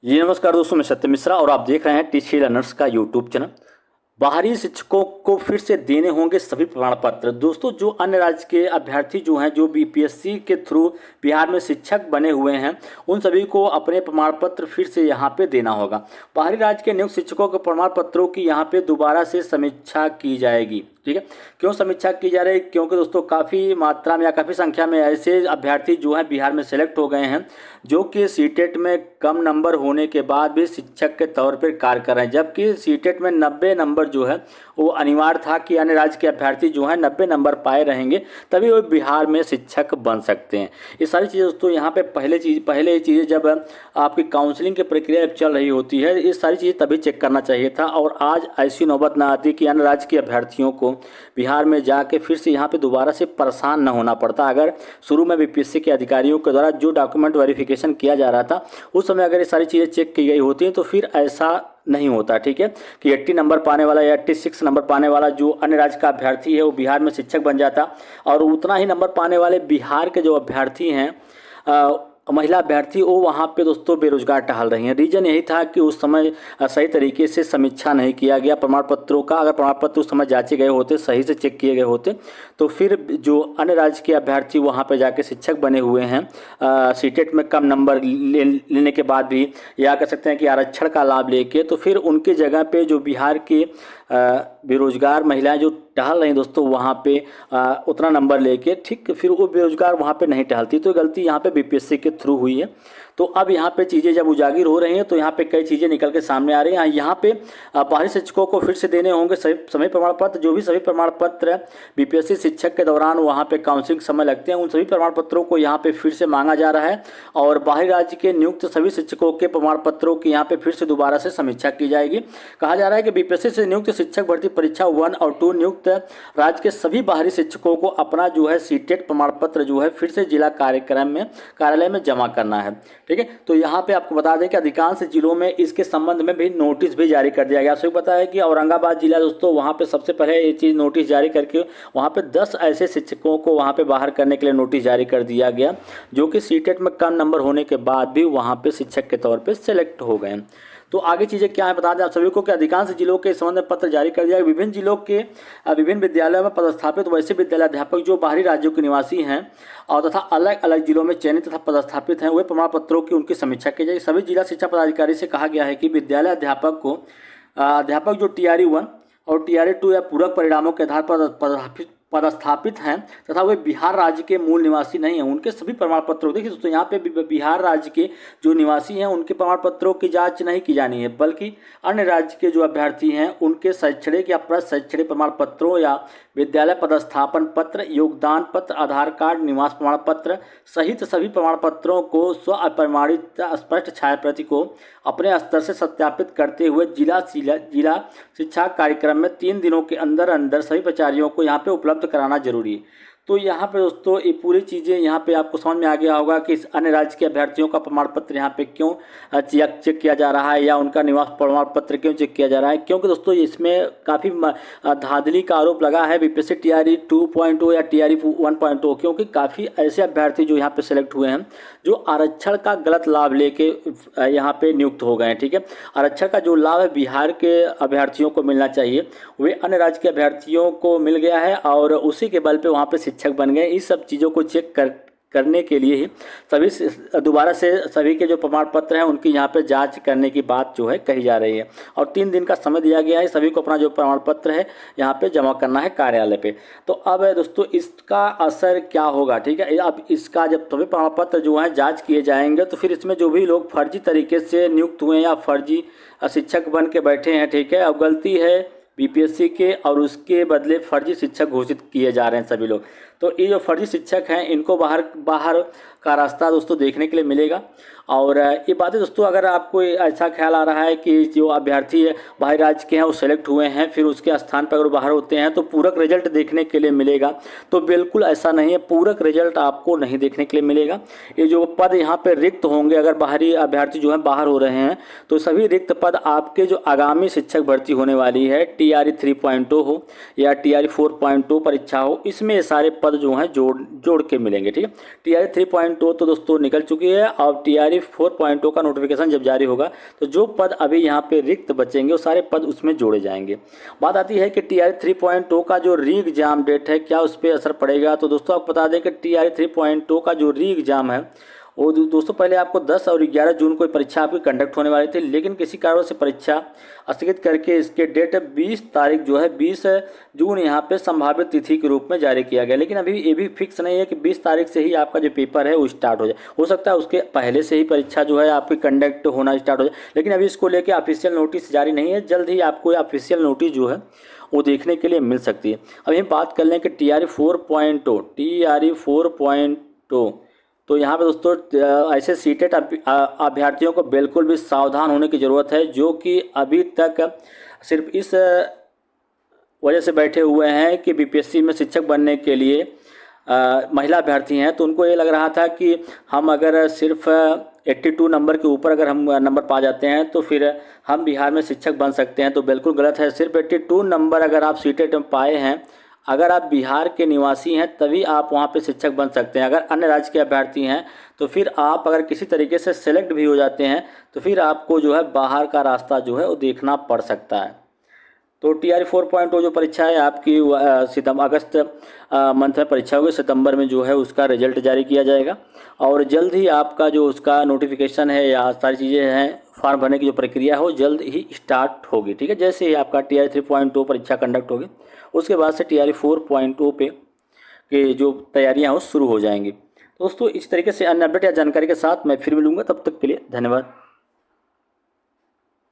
जी नमस्कार दोस्तों, मैं सत्य मिश्रा और आप देख रहे हैं टीसी लर्नर्स का यूट्यूब चैनल। बाहरी शिक्षकों को फिर से देने होंगे सभी प्रमाण पत्र। दोस्तों, जो अन्य राज्य के अभ्यर्थी जो हैं, जो बीपीएससी के थ्रू बिहार में शिक्षक बने हुए हैं, उन सभी को अपने प्रमाण पत्र फिर से यहाँ पे देना होगा। बाहरी राज्य के नियुक्त शिक्षकों के प्रमाण पत्रों की यहाँ पे दोबारा से समीक्षा की जाएगी। ठीक है, क्यों समीक्षा की जा रही है? क्योंकि दोस्तों काफ़ी मात्रा में या काफ़ी संख्या में ऐसे अभ्यर्थी जो हैं बिहार में सेलेक्ट हो गए हैं, जो कि सीटेट में कम नंबर होने के बाद भी शिक्षक के तौर पर कार्य कर रहे हैं। जबकि सीटेट में 90 नंबर जो है वो अनिवार्य था कि अन्य राज्य के अभ्यर्थी जो हैं 90 नंबर पाए रहेंगे तभी वो बिहार में शिक्षक बन सकते हैं। ये सारी चीज़ें दोस्तों यहाँ पे पहले ये चीज़ें जब आपकी काउंसलिंग की प्रक्रिया चल रही होती है, ये सारी चीज़ें तभी चेक करना चाहिए था। और आज ऐसी नौबत ना आती कि अन्य राज्य के अभ्यर्थियों को बिहार में जाके फिर से यहाँ पे दोबारा से परेशान न होना पड़ता। अगर शुरू में बीपीएससी के अधिकारियों के द्वारा जो डॉक्यूमेंट वेरिफिकेशन किया जा रहा था उस समय अगर ये सारी चीज़ें चेक की गई होती हैं तो फिर ऐसा नहीं होता। ठीक है, कि 80 नंबर पाने वाला या 86 नंबर पाने वाला जो अन्य राज्य का अभ्यर्थी है वो बिहार में शिक्षक बन जाता, और उतना ही नंबर पाने वाले बिहार के जो अभ्यर्थी हैं, महिला अभ्यर्थी, वो वहाँ पे दोस्तों बेरोजगार टहल रही हैं। रीजन यही था कि उस समय सही तरीके से समीक्षा नहीं किया गया प्रमाण पत्रों का। अगर प्रमाण पत्र उस समय जांचे गए होते, सही से चेक किए गए होते, तो फिर जो अन्य राज्य के अभ्यर्थी वहाँ पे जाके शिक्षक बने हुए हैं सीटेट में कम नंबर लेने के बाद भी, या कह सकते हैं कि आरक्षण का लाभ लेके, तो फिर उनके जगह पे जो बिहार के बेरोजगार महिलाएं जो टहल रही दोस्तों वहाँ पे उतना नंबर लेके, ठीक, फिर वो बेरोजगार वहाँ पे नहीं टहलती। तो गलती यहाँ पे बीपीएससी के थ्रू हुई है। तो अब यहाँ पे चीज़ें जब उजागर हो रही हैं तो यहाँ पे कई चीज़ें निकल के सामने आ रही हैं। यहाँ पे बाहरी शिक्षकों को फिर से देने होंगे सभी प्रमाण पत्र। जो भी सभी प्रमाण पत्र बीपीएससी शिक्षक के दौरान वहाँ पे काउंसलिंग समय लगते हैं, उन सभी प्रमाण पत्रों को यहाँ पे फिर से मांगा जा रहा है। और बाहरी राज्य के नियुक्त सभी शिक्षकों के प्रमाण पत्रों की यहाँ पे फिर से दोबारा से समीक्षा की जाएगी। कहा जा रहा है कि बीपीएससी से नियुक्त शिक्षक भर्ती परीक्षा 1 और 2 नियुक्त राज्य के सभी बाहरी शिक्षकों को अपना जो है सीटेट प्रमाण पत्र जो है फिर से जिला कार्यालय में जमा करना है। ठीक है, तो यहाँ पे आपको बता दें कि अधिकांश जिलों में इसके संबंध में भी नोटिस भी जारी कर दिया गया। आपको पता है कि औरंगाबाद जिला दोस्तों, वहाँ पे सबसे पहले ये चीज़ नोटिस जारी करके वहाँ पे 10 ऐसे शिक्षकों को वहाँ पे बाहर करने के लिए नोटिस जारी कर दिया गया, जो कि सीटेट में कम नंबर होने के बाद भी वहाँ पे शिक्षक के तौर पर सेलेक्ट हो गए। तो आगे चीज़ें क्या है बता दें आप सभी को कि अधिकांश जिलों के संबंध में पत्र जारी कर दिया। विभिन्न जिलों के विभिन्न विद्यालयों में पदस्थापित वैसे विद्यालय अध्यापक जो बाहरी राज्यों के निवासी हैं और तथा अलग अलग जिलों में चयनित तथा पदस्थापित हैं, वे प्रमाण पत्रों की उनकी समीक्षा की जाएगी। सभी जिला शिक्षा पदाधिकारी से कहा गया है कि विद्यालय अध्यापक जो TRE 1 और TRE 2 या पूरक परिणामों के आधार पर पदस्थापित हैं तथा वे बिहार राज्य के मूल निवासी नहीं हैं, उनके सभी प्रमाण पत्रों, देखिए दोस्तों यहाँ पे बिहार राज्य के जो निवासी हैं उनके प्रमाण पत्रों की जांच नहीं की जानी है, बल्कि अन्य राज्य के जो अभ्यर्थी हैं उनके शैक्षणिक या प्रशैक्षणिक प्रमाण पत्रों या विद्यालय पदस्थापन पत्र, योगदान पत्र, आधार कार्ड, निवास प्रमाण पत्र सहित सभी प्रमाण पत्रों को स्व अप्रमाणित स्पष्ट छायाप्रति को अपने स्तर से सत्यापित करते हुए जिला शिक्षा कार्यक्रम में 3 दिनों के अंदर सभी प्राचार्यों को यहाँ पे उपलब्ध कराना जरूरी है। तो यहाँ पे दोस्तों ये पूरी चीज़ें यहाँ पे आपको समझ में आ गया होगा कि अन्य राज्य के अभ्यर्थियों का प्रमाण पत्र यहाँ पे क्यों चेक किया जा रहा है, या उनका निवास प्रमाण पत्र क्यों चेक किया जा रहा है। क्योंकि दोस्तों इसमें काफ़ी धांधली का आरोप लगा है बीपीएससी TRE 2.0 या TRE 1.0, क्योंकि काफ़ी ऐसे अभ्यर्थी जो यहाँ पे सेलेक्ट हुए हैं जो आरक्षण का गलत लाभ लेके यहाँ पे नियुक्त हो गए हैं। ठीक है, आरक्षण का जो लाभ है बिहार के अभ्यर्थियों को मिलना चाहिए, वे अन्य राज्य के अभ्यर्थियों को मिल गया है और उसी के बल पे वहाँ पे शिक्षक बन गए। इस सब चीज़ों को चेक करने के लिए ही सभी दोबारा से सभी के जो प्रमाण पत्र हैं उनकी यहाँ पे जांच करने की बात जो है कही जा रही है, और 3 दिन का समय दिया गया है सभी को अपना जो प्रमाण पत्र है यहाँ पे जमा करना है कार्यालय पे। तो अब दोस्तों इसका असर क्या होगा? ठीक है, अब इसका जब सभी प्रमाण पत्र जो है जाँच किए जाएंगे तो फिर इसमें जो भी लोग फर्जी तरीके से नियुक्त हुए या फर्जी शिक्षक बन के बैठे हैं, ठीक है, अब गलती है बीपीएससी के और उसके बदले फर्जी शिक्षक घोषित किए जा रहे हैं सभी लोग। तो ये जो फर्जी शिक्षक हैं इनको बाहर का रास्ता दोस्तों देखने के लिए मिलेगा। और ये बातें दोस्तों, अगर आपको ऐसा ख्याल आ रहा है कि जो अभ्यर्थी बाहर राज्य के हैं वो सेलेक्ट हुए हैं फिर उसके स्थान पर अगर बाहर होते हैं तो पूरक रिजल्ट देखने के लिए मिलेगा, तो बिल्कुल ऐसा नहीं है, पूरक रिजल्ट आपको नहीं देखने के लिए मिलेगा। ये जो पद यहाँ पर रिक्त होंगे, अगर बाहरी अभ्यर्थी जो है बाहर हो रहे हैं तो सभी रिक्त पद आपके जो आगामी शिक्षक भर्ती होने वाली है TRE 3.0 हो या TRE 4.0 परीक्षा हो, इसमें सारे पद जो हैं जोड़ के मिलेंगे। ठीक है, TRE 3.0 3.0 तो दोस्तों निकल चुकी है। और TRE 4.0 का नोटिफिकेशन जब जारी होगा तो जो पद अभी यहाँ पे रिक्त बचेंगे वो सारे पद उसमें जोड़े जाएंगे। बात आती है कि TRE 3.0 का जो री एग्जाम डेट है क्या उस पर असर पड़ेगा। तो दोस्तों आपको बता दें कि TRE 3.0 का जो री एग्जाम है वो दोस्तों पहले आपको 10 और 11 जून को परीक्षा आपकी कंडक्ट होने वाली थी, लेकिन किसी कारण से परीक्षा स्थगित करके इसके डेट 20 तारीख जो है 20 जून यहाँ पे संभावित तिथि के रूप में जारी किया गया। लेकिन अभी ये भी फिक्स नहीं है कि 20 तारीख से ही आपका जो पेपर है वो स्टार्ट हो जाए, हो सकता है उसके पहले से ही परीक्षा जो है आपकी कंडक्ट होना स्टार्ट हो जाए। लेकिन अभी इसको लेकर ऑफिशियल नोटिस जारी नहीं है, जल्द ही आपको ऑफिशियल नोटिस जो है वो देखने के लिए मिल सकती है। अब हम बात कर लें कि TRE 4.0 तो यहाँ पे दोस्तों ऐसे सीटेट अभ्यर्थियों को बिल्कुल भी सावधान होने की ज़रूरत है, जो कि अभी तक सिर्फ इस वजह से बैठे हुए हैं कि BPSC में शिक्षक बनने के लिए महिला अभ्यर्थी हैं। तो उनको ये लग रहा था कि हम अगर सिर्फ 82 नंबर के ऊपर अगर हम नंबर पा जाते हैं तो फिर हम बिहार में शिक्षक बन सकते हैं। तो बिल्कुल गलत है। सिर्फ 82 नंबर अगर आप सीटेट में पाए हैं, अगर आप बिहार के निवासी हैं तभी आप वहाँ पे शिक्षक बन सकते हैं। अगर अन्य राज्य के अभ्यर्थी हैं तो फिर आप अगर किसी तरीके से सेलेक्ट भी हो जाते हैं तो फिर आपको जो है बाहर का रास्ता जो है वो देखना पड़ सकता है। तो TRE 4.0 जो परीक्षा है आपकी अगस्त मंथ में परीक्षा होगी, सितंबर में जो है उसका रिजल्ट जारी किया जाएगा और जल्द ही आपका जो उसका नोटिफिकेशन है या सारी चीज़ें हैं फॉर्म भरने की जो प्रक्रिया हो जल्द ही स्टार्ट होगी। ठीक है, जैसे ही आपका TRE 3.0 परीक्षा कंडक्ट होगी उसके बाद से TRE 4.0 पे के जो तैयारियां हो शुरू हो जाएंगी। दोस्तों इस तरीके से अन्य अपडेट या जानकारी के साथ मैं फिर मिलूंगा, तब तक के लिए धन्यवाद।